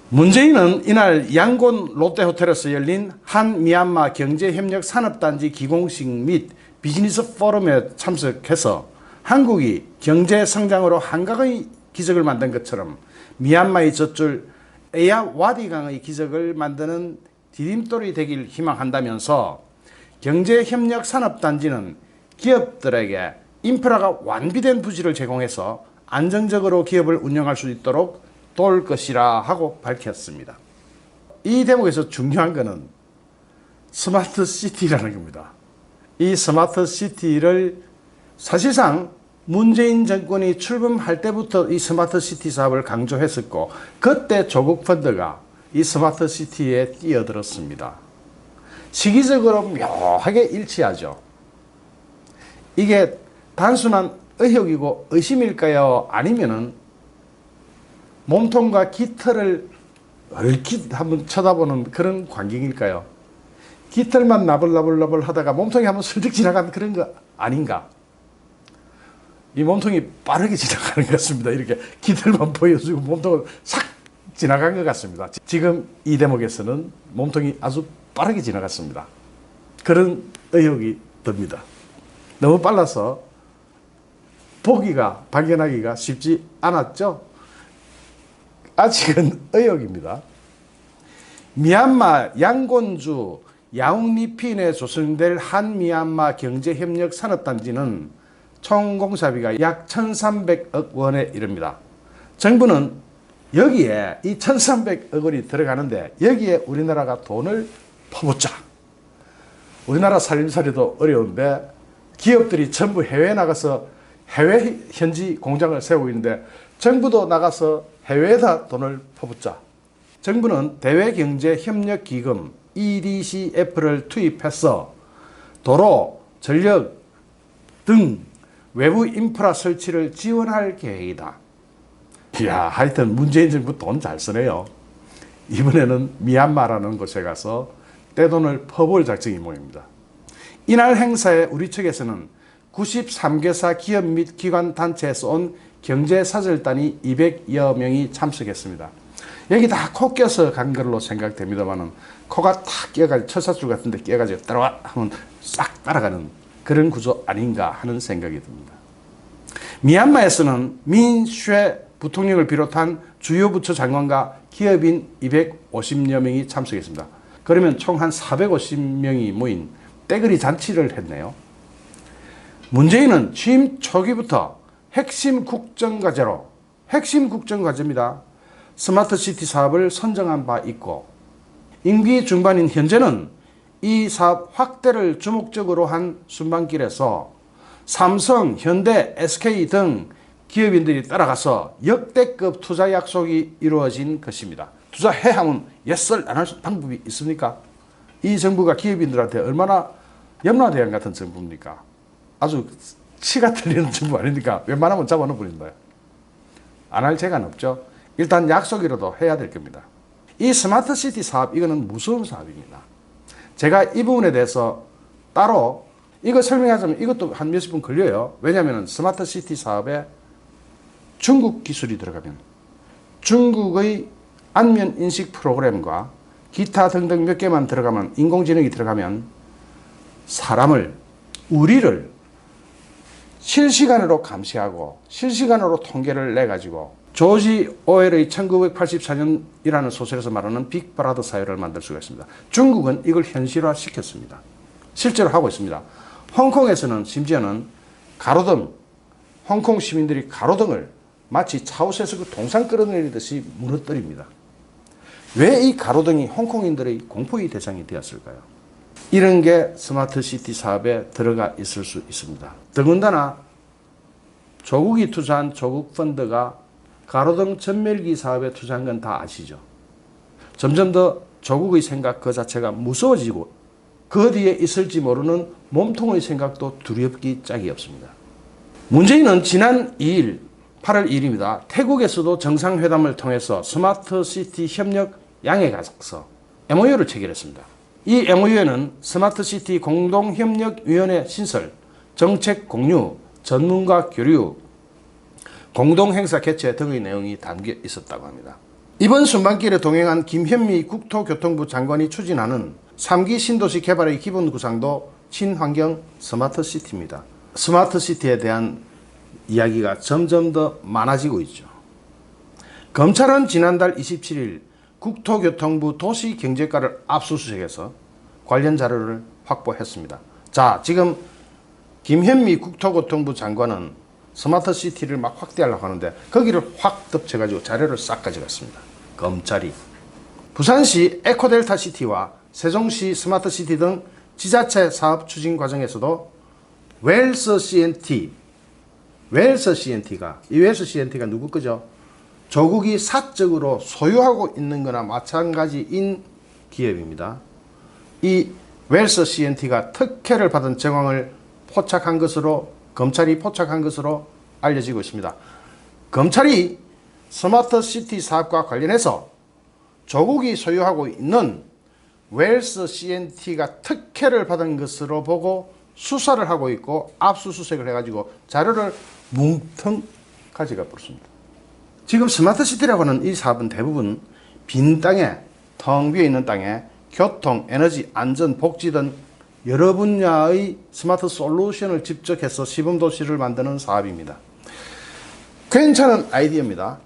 문재인은 이날 양곤 롯데호텔에서 열린 한 미얀마 경제협력 산업단지 기공식 및 비즈니스 포럼에 참석해서 한국이 경제 성장으로 한강의 기적을 만든 것처럼 미얀마의 젖줄 에야와디강의 기적을 만드는 디딤돌이 되길 희망한다면서 경제협력 산업단지는 기업들에게 인프라가 완비된 부지를 제공해서 안정적으로 기업을 운영할 수 있도록 도울 것이라 하고 밝혔습니다. 이 대목에서 중요한 것은 스마트 시티라는 겁니다. 이 스마트 시티를 사실상 문재인 정권이 출범할 때부터 이 스마트 시티 사업을 강조했었고 그때 조국 펀드가 이 스마트 시티에 뛰어들었습니다. 시기적으로 묘하게 일치하죠. 이게 단순한 의혹이고 의심일까요? 아니면은 몸통과 깃털을 얼핏 한번 쳐다보는 그런 광경일까요? 깃털만 나불나불나불 하다가 몸통이 한번 슬쩍 지나간 그런 거 아닌가? 이 몸통이 빠르게 지나가는 것 같습니다. 이렇게 깃털만 보여주고 몸통은 싹 지나간 것 같습니다. 지금 이 대목에서는 몸통이 아주 빠르게 지나갔습니다. 그런 의혹이 듭니다. 너무 빨라서 발견하기가 쉽지 않았죠? 아직은 의혹입니다. 미얀마 양곤주 야웅리핀에 조성될 한미얀마 경제협력 산업단지는 총 공사비가 약 1,300억 원에 이릅니다. 정부는 여기에 이 1,300억 원이 들어가는데 여기에 우리나라가 돈을 퍼붓자. 우리나라 살림살이도 어려운데 기업들이 전부 해외에 나가서 해외 현지 공장을 세우고 있는데 정부도 나가서 해외에다 돈을 퍼붓자. 정부는 대외경제협력기금 EDCF를 투입해서 도로, 전력 등 외부 인프라 설치를 지원할 계획이다. 이야, 하여튼 문재인 정부 돈 잘 쓰네요. 이번에는 미얀마라는 곳에 가서 떼돈을 퍼볼 작정이 모입니다. 이날 행사에 우리 측에서는 93개사 기업 및 기관 단체에서 온 경제사절단이 200여 명이 참석했습니다. 여기 다 코 껴서 간 걸로 생각됩니다만 코가 탁 끼어가지고 철사줄 같은데 끼어가지고 따라와 하면 싹 따라가는 그런 구조 아닌가 하는 생각이 듭니다. 미얀마에서는 민쉐 부통령을 비롯한 주요 부처 장관과 기업인 250여 명이 참석했습니다. 그러면 총 한 450명이 모인 떼거리 잔치를 했네요. 문재인은 취임 초기부터 핵심 국정과제입니다. 스마트 시티 사업을 선정한 바 있고 임기 중반인 현재는 이 사업 확대를 주목적으로 한 순방길에서 삼성, 현대, SK 등 기업인들이 따라가서 역대급 투자 약속이 이루어진 것입니다. 투자해 하면 예썰 안 할 방법이 있습니까? 이 정부가 기업인들한테 얼마나 염라대왕 같은 정부입니까? 아주 치가 틀리는 정부 아닙니까? 웬만하면 잡아넣어 버린다. 안 할 재간 없죠. 일단 약속이라도 해야 될 겁니다. 이 스마트시티 사업, 이거는 무서운 사업입니다. 제가 이 부분에 대해서 따로 이거 설명하자면 이것도 한 몇십 분 걸려요. 왜냐하면 스마트시티 사업에 중국 기술이 들어가면, 중국의 안면 인식 프로그램과 기타 등등 몇 개만 들어가면, 인공지능이 들어가면 사람을, 우리를 실시간으로 감시하고 실시간으로 통계를 내가지고 조지 오웰의 1984년이라는 소설에서 말하는 빅브라더 사회를 만들 수가 있습니다. 중국은 이걸 현실화시켰습니다. 실제로 하고 있습니다. 홍콩에서는 심지어는 가로등, 홍콩 시민들이 가로등을 마치 차우스에서 그 동상 끌어내리듯이 무너뜨립니다. 왜 이 가로등이 홍콩인들의 공포의 대상이 되었을까요? 이런 게 스마트시티 사업에 들어가 있을 수 있습니다. 더군다나 조국이 투자한 조국 펀드가 가로등 전멸기 사업에 투자한 건 다 아시죠? 점점 더 조국의 생각 그 자체가 무서워지고 그 뒤에 있을지 모르는 몸통의 생각도 두렵기 짝이 없습니다. 문재인은 지난 2일, 8월 2일입니다. 태국에서도 정상회담을 통해서 스마트시티 협력 양해각서 MOU를 체결했습니다. 이 MOU에는 스마트시티 공동협력위원회 신설, 정책 공유, 전문가 교류, 공동행사 개최 등의 내용이 담겨 있었다고 합니다. 이번 순방길에 동행한 김현미 국토교통부 장관이 추진하는 3기 신도시 개발의 기본 구상도 친환경 스마트시티입니다. 스마트시티에 대한 이야기가 점점 더 많아지고 있죠. 검찰은 지난달 27일 국토교통부 도시경제과를 압수수색해서 관련 자료를 확보했습니다. 자, 지금 김현미 국토교통부 장관은 스마트시티를 막 확대하려고 하는데 거기를 확 덮쳐가지고 자료를 싹 가져갔습니다. 검찰이. 부산시 에코델타시티와 세종시 스마트시티 등 지자체 사업 추진 과정에서도 웰스 CNT가 누구 거죠? 조국이 사적으로 소유하고 있는 거나 마찬가지인 기업입니다. 이 웰스 CNT가 특혜를 받은 정황을 검찰이 포착한 것으로 알려지고 있습니다. 검찰이 스마트시티 사업과 관련해서 조국이 소유하고 있는 웰스 CNT가 특혜를 받은 것으로 보고 수사를 하고 있고 압수수색을 해가지고 자료를 뭉텅 가져가 버렸습니다. 지금 스마트시티라고 하는 이 사업은 대부분 빈 땅에, 텅 비어 있는 땅에 교통, 에너지, 안전, 복지 등 여러 분야의 스마트 솔루션을 집적해서 시범도시를 만드는 사업입니다. 괜찮은 아이디어입니다.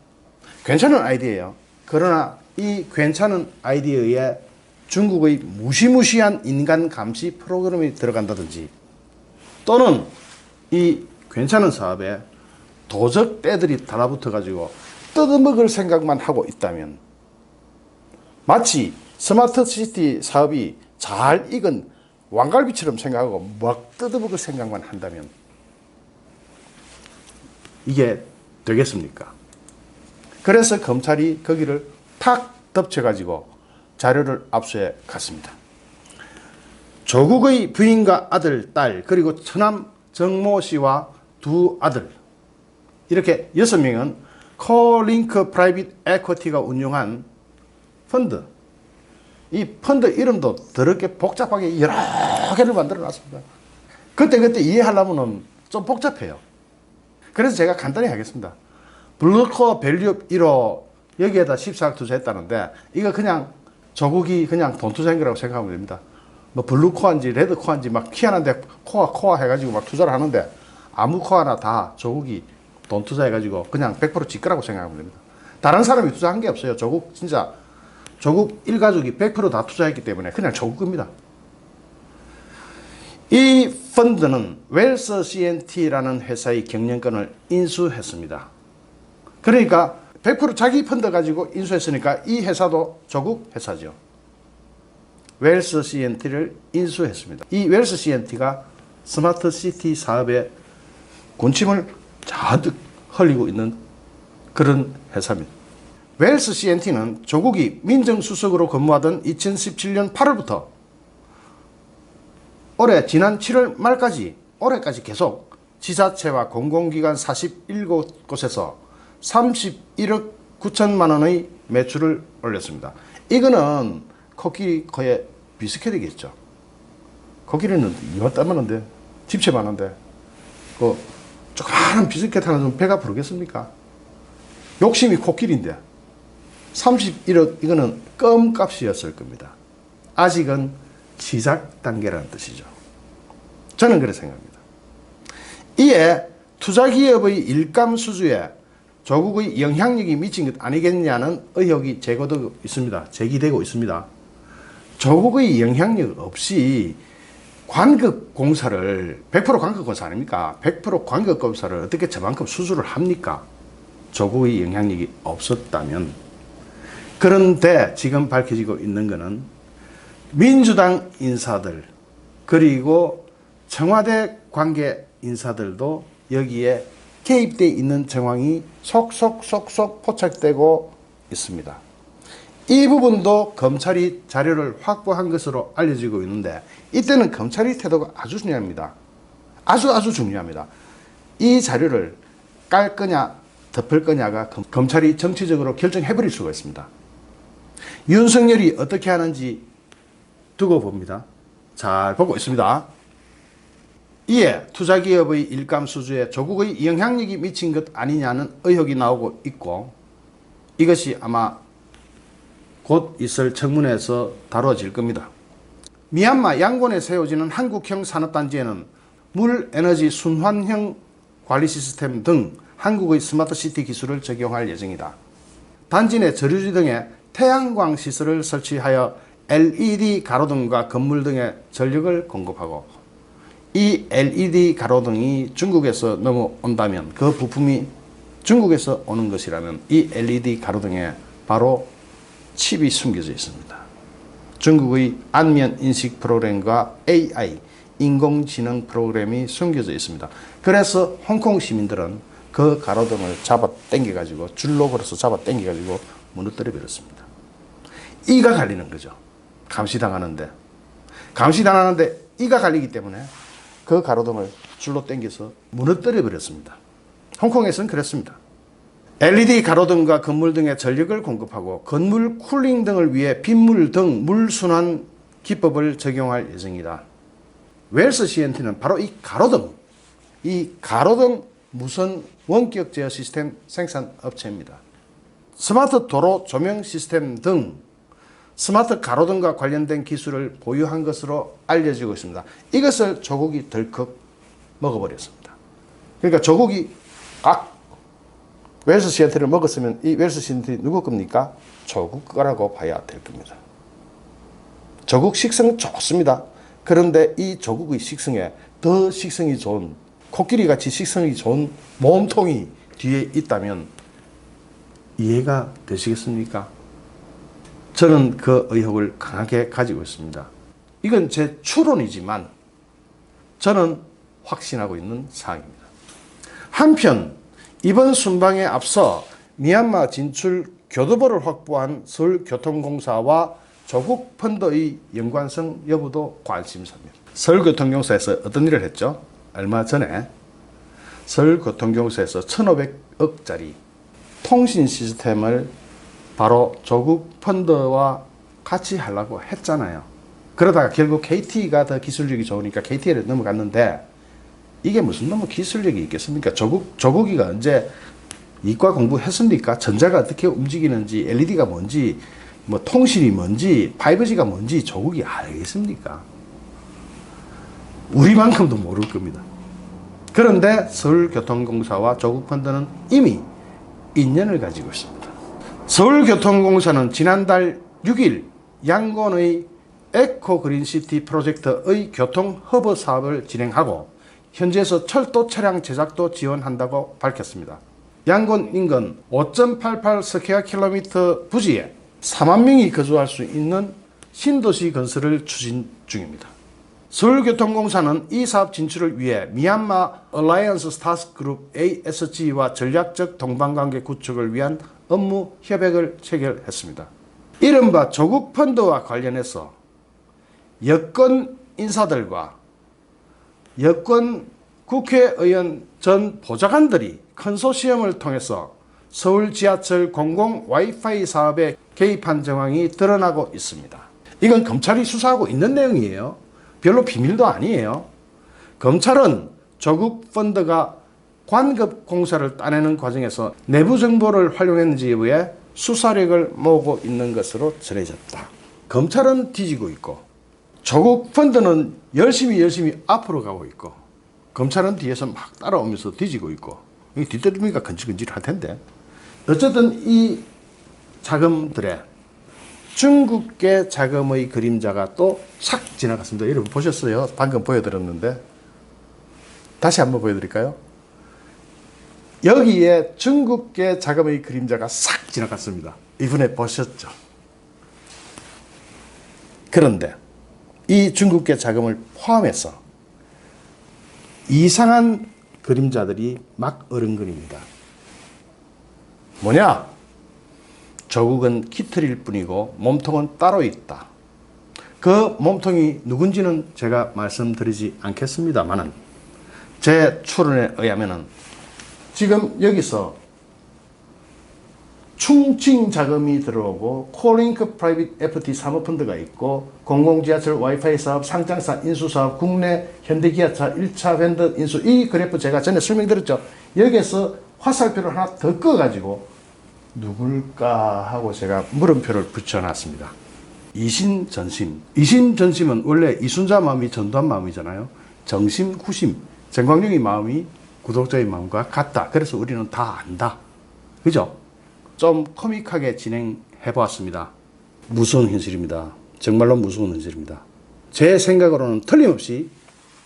괜찮은 아이디어예요. 그러나 이 괜찮은 아이디어에 중국의 무시무시한 인간 감시 프로그램이 들어간다든지 또는 이 괜찮은 사업에 도적 떼들이 달라붙어 가지고 뜯어먹을 생각만 하고 있다면, 마치 스마트시티 사업이 잘 익은 왕갈비처럼 생각하고 막 뜯어먹을 생각만 한다면 이게 되겠습니까? 그래서 검찰이 거기를 탁 덮쳐가지고 자료를 압수해 갔습니다. 조국의 부인과 아들, 딸, 그리고 처남 정모 씨와 두 아들, 이렇게 6명은 코링크 프라이빗 에쿼티가 운영한 펀드, 이 펀드 이름도 더럽게 복잡하게 여러 개를 만들어 놨습니다. 그때 이해하려면 좀 복잡해요. 그래서 제가 간단히 하겠습니다. 블루코어 밸류업 1호 여기에다 14억 투자했다는데 이거 그냥 조국이 그냥 돈 투자한 거라고 생각하면 됩니다. 뭐 블루코어인지 레드코어인지 막 희한한데 코어 해가지고 막 투자를 하는데 아무 코어나 다 조국이 돈 투자해가지고 그냥 100% 지 거라고 생각하면 됩니다. 다른 사람이 투자한 게 없어요. 조국 일가족이 100% 다 투자했기 때문에 그냥 조국 겁니다. 이 펀드는 웰스 CNT라는 회사의 경영권을 인수했습니다. 그러니까 100% 자기 펀드 가지고 인수했으니까 이 회사도 조국 회사죠. 웰스 CNT를 인수했습니다. 이 웰스 CNT가 스마트 시티 사업에 군침을 잔뜩 흘리고 있는 그런 회사입니다. 웰스 CNT는 조국이 민정수석으로 근무하던 2017년 8월부터 올해 지난 7월 말까지 올해까지 계속 지자체와 공공기관 41곳에서 31억 9천만 원의 매출을 올렸습니다. 이거는 코끼리 코에 비스켓이겠죠. 코끼리는 이만따만한데 집채만한데 그 조그마한 비스켓 하나 좀 배가 부르겠습니까? 욕심이 코끼리인데 31억 이거는 껌값이었을 겁니다. 아직은 시작 단계라는 뜻이죠. 저는 그렇게 생각합니다. 이에 투자기업의 일감 수주에 조국의 영향력이 미친 것 아니겠냐는 의혹이 제기되고 있습니다. 조국의 영향력 없이 관급공사를 100% 관급공사 아닙니까? 100% 관급공사를 어떻게 저만큼 수주를 합니까? 조국의 영향력이 없었다면. 그런데 지금 밝혀지고 있는 것은 민주당 인사들 그리고 청와대 관계 인사들도 여기에 개입되어 있는 정황이 속속속속 포착되고 있습니다. 이 부분도 검찰이 자료를 확보한 것으로 알려지고 있는데 이때는 검찰의 태도가 아주 중요합니다. 아주 중요합니다. 이 자료를 깔 거냐 덮을 거냐가 검찰이 정치적으로 결정해버릴 수가 있습니다. 윤석열이 어떻게 하는지 두고 봅니다. 잘 보고 있습니다. 이에 투자기업의 일감 수주에 조국의 영향력이 미친 것 아니냐는 의혹이 나오고 있고 이것이 아마 곧 있을 청문회에서 다뤄질 겁니다. 미얀마 양곤에 세워지는 한국형 산업단지에는 물에너지 순환형 관리 시스템 등 한국의 스마트시티 기술을 적용할 예정이다. 단지 내 저류지 등에 태양광 시설을 설치하여 LED 가로등과 건물 등에 전력을 공급하고 이 LED 가로등이 중국에서 넘어온다면 그 부품이 중국에서 오는 것이라면 이 LED 가로등에 바로 칩이 숨겨져 있습니다. 중국의 안면 인식 프로그램과 AI 인공지능 프로그램이 숨겨져 있습니다. 그래서 홍콩 시민들은 그 가로등을 잡아 당겨가지고 줄로 걸어서 잡아 당겨가지고 무너뜨려 버렸습니다. 이가 갈리는 거죠. 감시당하는데 이가 갈리기 때문에 그 가로등을 줄로 당겨서 무너뜨려 버렸습니다. 홍콩에서는 그랬습니다. LED 가로등과 건물 등에 전력을 공급하고 건물 쿨링 등을 위해 빗물 등 물순환 기법을 적용할 예정이다. 웰스 CNT는 바로 이 가로등 무선 원격 제어 시스템 생산 업체입니다. 스마트 도로 조명 시스템 등 스마트 가로등과 관련된 기술을 보유한 것으로 알려지고 있습니다. 이것을 조국이 덜컥 먹어버렸습니다. 그러니까 조국이 웰스 CNT를 먹었으면 이 웰스 CNT 누구 겁니까? 조국 거라고 봐야 될 겁니다. 조국 식성 좋습니다. 그런데 이 조국의 식성에 더 식성이 좋은 코끼리같이 식성이 좋은 몸통이 뒤에 있다면 이해가 되시겠습니까? 저는 그 의혹을 강하게 가지고 있습니다. 이건 제 추론이지만 저는 확신하고 있는 사항입니다. 한편 이번 순방에 앞서 미얀마 진출 교두보를 확보한 서울교통공사와 조국 펀드의 연관성 여부도 관심사입니다. 서울교통공사에서 어떤 일을 했죠? 얼마 전에 서울교통공사에서 1,500억짜리 통신 시스템을 바로 조국 펀드와 같이 하려고 했잖아요. 그러다가 결국 KT가 더 기술력이 좋으니까 KT를 넘어갔는데 이게 무슨 너무 기술력이 있겠습니까? 조국이가 언제 이과 공부했습니까? 전자가 어떻게 움직이는지, LED가 뭔지, 뭐 통신이 뭔지, 5G가 뭔지 조국이 알겠습니까? 우리만큼도 모를 겁니다. 그런데 서울교통공사와 조국펀드는 이미 인연을 가지고 있습니다. 서울교통공사는 지난달 6일 양곤의 에코그린시티 프로젝트의 교통허브 사업을 진행하고 현지에서 철도 차량 제작도 지원한다고 밝혔습니다. 양곤 인근 5.88 스퀘어 킬로미터 부지에 4만 명이 거주할 수 있는 신도시 건설을 추진 중입니다. 서울교통공사는 이 사업 진출을 위해 미얀마 얼라이언스 스타스 그룹 ASG와 전략적 동반관계 구축을 위한 업무 협약을 체결했습니다. 이른바 조국 펀드와 관련해서 여권 인사들과 여권 국회의원 전 보좌관들이 컨소시엄을 통해서 서울 지하철 공공 와이파이 사업에 개입한 정황이 드러나고 있습니다. 이건 검찰이 수사하고 있는 내용이에요. 별로 비밀도 아니에요. 검찰은 조국 펀드가 관급 공사를 따내는 과정에서 내부 정보를 활용했는지 여부에 수사력을 모으고 있는 것으로 전해졌다. 검찰은 뒤지고 있고 조국 펀드는 열심히 앞으로 가고 있고 검찰은 뒤에서 막 따라오면서 뒤지고 있고 뒷덜미가 근질근질할 텐데 어쨌든 이 자금들의 중국계 자금의 그림자가 또 싹 지나갔습니다. 여러분 보셨어요? 방금 보여드렸는데 다시 한번 보여드릴까요? 여기에 중국계 자금의 그림자가 싹 지나갔습니다. 이번에 보셨죠? 그런데 이 중국계 자금을 포함해서 이상한 그림자들이 막 어른거립니다. 뭐냐? 조국은 깃털일 뿐이고 몸통은 따로 있다. 그 몸통이 누군지는 제가 말씀드리지 않겠습니다만은 제 추론에 의하면은 지금 여기서 충칭 자금이 들어오고 콜링크 프라이빗 FT 사모펀드가 있고 공공지하철 와이파이 사업, 상장사 인수사업, 국내 현대기아차 1차 밴드 인수 이 그래프 제가 전에 설명드렸죠. 여기에서 화살표를 하나 더 꺼가지고 누굴까 하고 제가 물음표를 붙여놨습니다. 이신전심. 이신전심은 원래 이순자 마음이 전두환 마음이잖아요. 정심, 후심. 정광용의 마음이 구독자의 마음과 같다. 그래서 우리는 다 안다. 그죠? 좀 코믹하게 진행해 보았습니다. 무서운 현실입니다. 정말로 무서운 현실입니다. 제 생각으로는 틀림없이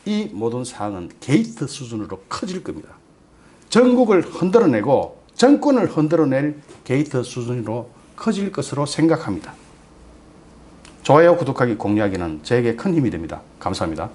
이 모든 사항은 게이트 수준으로 커질 겁니다. 전국을 흔들어내고 정권을 흔들어낼 게이트 수준으로 커질 것으로 생각합니다. 좋아요, 구독하기, 공유하기는 저에게 큰 힘이 됩니다. 감사합니다.